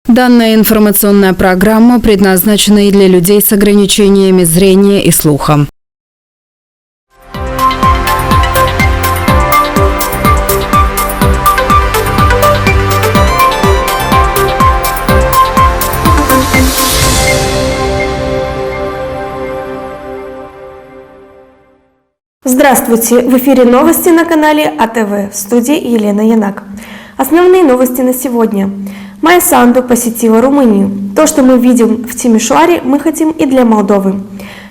Данная информационная программа предназначена и для людей с ограничениями зрения и слуха. Здравствуйте! В эфире новости на канале АТВ. В студии Елена Янак. Основные новости на сегодня. Майя Санду посетила Румынию. То, что мы видим в Тимишоаре, мы хотим и для Молдовы.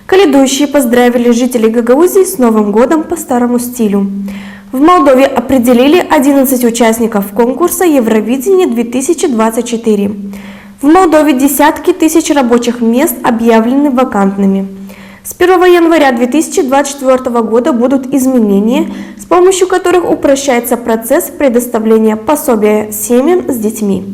Коледующие поздравили жителей Гагаузии с Новым годом по старому стилю. В Молдове определили 11 участников конкурса Евровидение 2024. В Молдове десятки тысяч рабочих мест объявлены вакантными. С 1 января 2024 года будут изменения, с помощью которых упрощается процесс предоставления пособия семьям с детьми.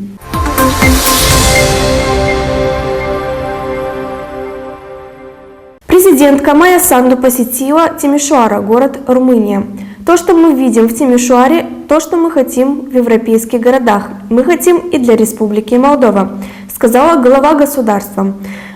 Президентка Майя Санду посетила Тимишоара, город Румыния. То, что мы видим в Тимишоаре, то, что мы хотим в европейских городах, мы хотим и для Республики Молдова, сказала глава государства.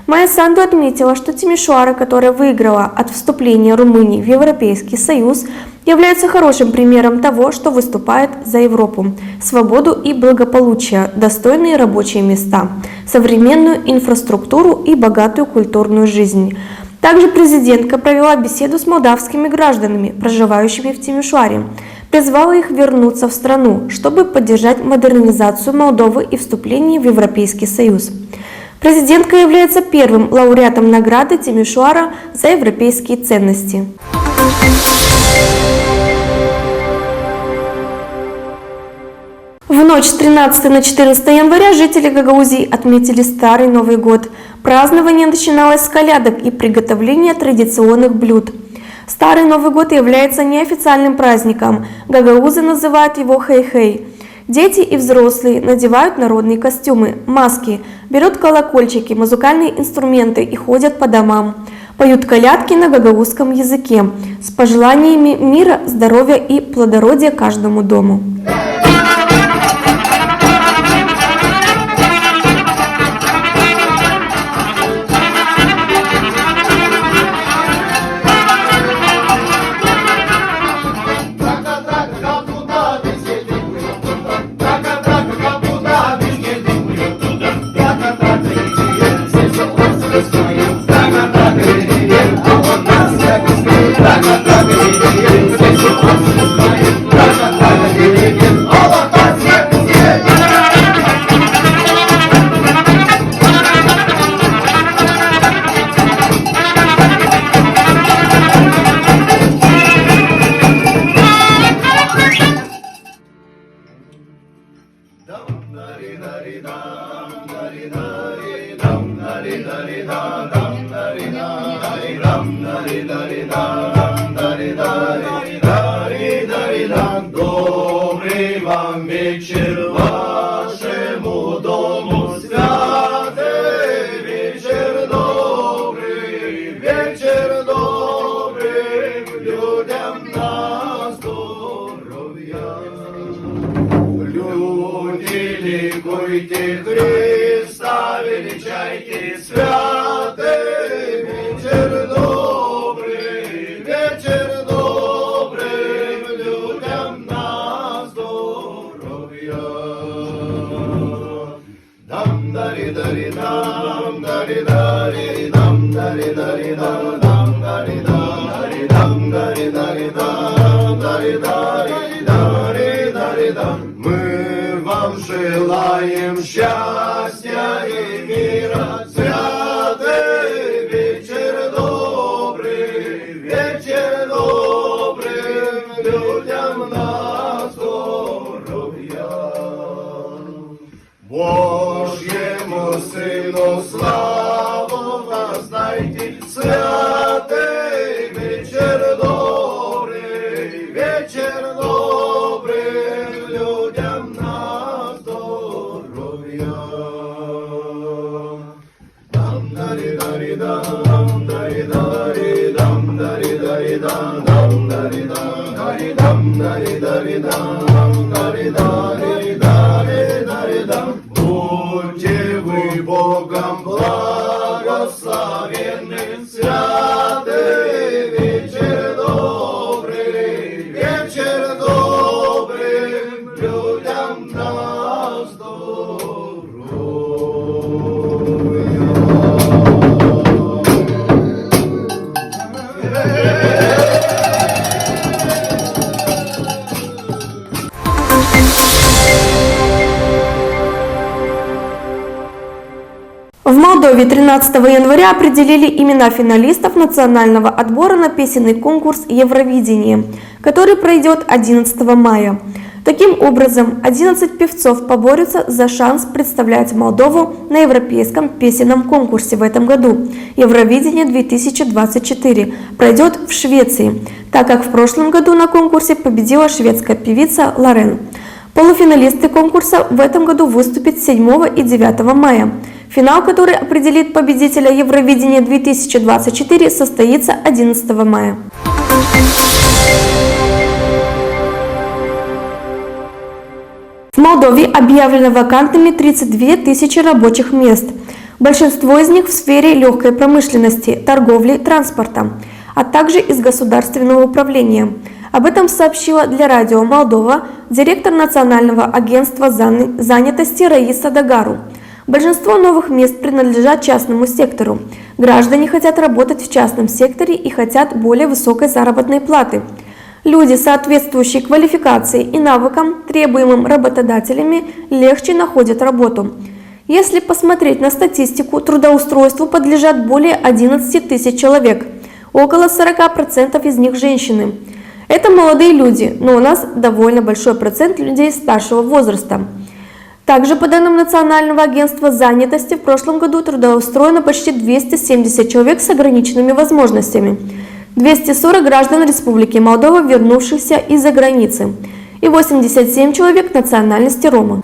Майя Санду отметила, что Тимишоара, которая выиграла от вступления Румынии в Европейский Союз, является хорошим примером того, что выступает за Европу, свободу и благополучие, достойные рабочие места, современную инфраструктуру и богатую культурную жизнь. Также президентка провела беседу с молдавскими гражданами, проживающими в Тимишоаре, призвала их вернуться в страну, чтобы поддержать модернизацию Молдовы и вступление в Европейский Союз. Президентка является первым лауреатом награды Тимишоара за европейские ценности. В ночь с 13 на 14 января жители Гагаузии отметили Старый Новый год. Празднование начиналось с колядок и приготовления традиционных блюд. Старый Новый год является неофициальным праздником. Гагаузы называют его хэй-хэй. Дети и взрослые надевают народные костюмы, маски, берут колокольчики, музыкальные инструменты и ходят по домам. Поют колядки на гагаузском языке с пожеланиями мира, здоровья и плодородия каждому дому. Добрый вам вечер вашему дому, святый вечер добрым людям на здоровья. Люди, ликуйте, Христа величайте, святый вечер добрый людям на здоровья. Дам-дари-дари-дам, дари-дари-дам, дари-дари-дам, дари-дари-дам, дари-дари-дам, дари-дари-дам. Мы вам желаем счастья и мира, святый вечер добрым людям на здоровья. Божьему Сыну славу воздайте, святый вечер добрым людям на здоровья. Дам-дари-дари-дам, дари-дари-дам, дари-дари-дам, дам-дари-дам, дари-дари-дам, дари-дари-дам. Будьте В Молдове 13 января определили имена финалистов национального отбора на песенный конкурс «Евровидение», который пройдет 11 мая. Таким образом, 11 певцов поборются за шанс представлять Молдову на европейском песенном конкурсе в этом году. Евровидение 2024 пройдет в Швеции, так как в прошлом году на конкурсе победила шведская певица Лорен. Полуфиналисты конкурса в этом году выступят 7 и 9 мая. Финал, который определит победителя Евровидения 2024, состоится 11 мая. В Молдове объявлено вакантными 32 тысячи рабочих мест. Большинство из них в сфере легкой промышленности, торговли, транспорта, а также из государственного управления. Об этом сообщила для радио Молдова директор Национального агентства занятости Раиса Дагару. Большинство новых мест принадлежат частному сектору. Граждане хотят работать в частном секторе и хотят более высокой заработной платы. Люди, соответствующие квалификации и навыкам, требуемым работодателями, легче находят работу. Если посмотреть на статистику, трудоустройству подлежат более 11 тысяч человек. Около 40% из них женщины. Это молодые люди, но у нас довольно большой процент людей старшего возраста. Также, по данным Национального агентства занятости, в прошлом году трудоустроено почти 270 человек с ограниченными возможностями, 240 граждан Республики Молдова, вернувшихся из-за границы, и 87 человек национальности рома.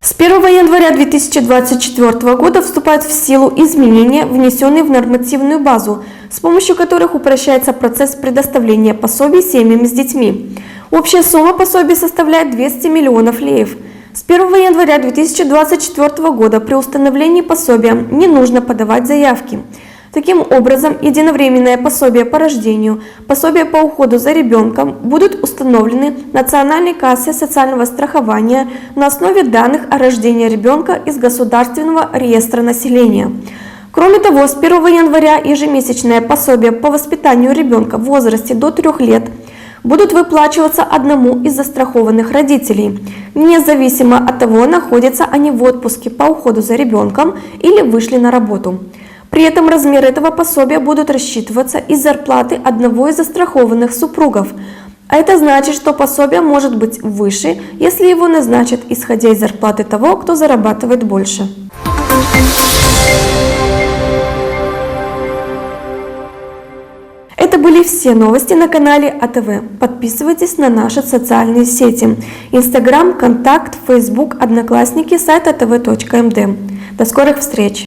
С 1 января 2024 года вступают в силу изменения, внесенные в нормативную базу, с помощью которых упрощается процесс предоставления пособий семьям с детьми. Общая сумма пособий составляет 200 миллионов леев. С 1 января 2024 года при установлении пособия не нужно подавать заявки. Таким образом, единовременное пособие по рождению, пособие по уходу за ребенком будут установлены Национальной кассой социального страхования на основе данных о рождении ребенка из Государственного реестра населения. Кроме того, с 1 января ежемесячное пособие по воспитанию ребенка в возрасте до 3 лет будут выплачиваться одному из застрахованных родителей, независимо от того, находятся они в отпуске по уходу за ребенком или вышли на работу. При этом размер этого пособия будут рассчитываться из зарплаты одного из застрахованных супругов, а это значит, что пособие может быть выше, если его назначат, исходя из зарплаты того, кто зарабатывает больше. Это были все новости на канале АТВ. Подписывайтесь на наши социальные сети: Инстаграм, Контакт, Фейсбук, Одноклассники, сайт atv.md. До скорых встреч!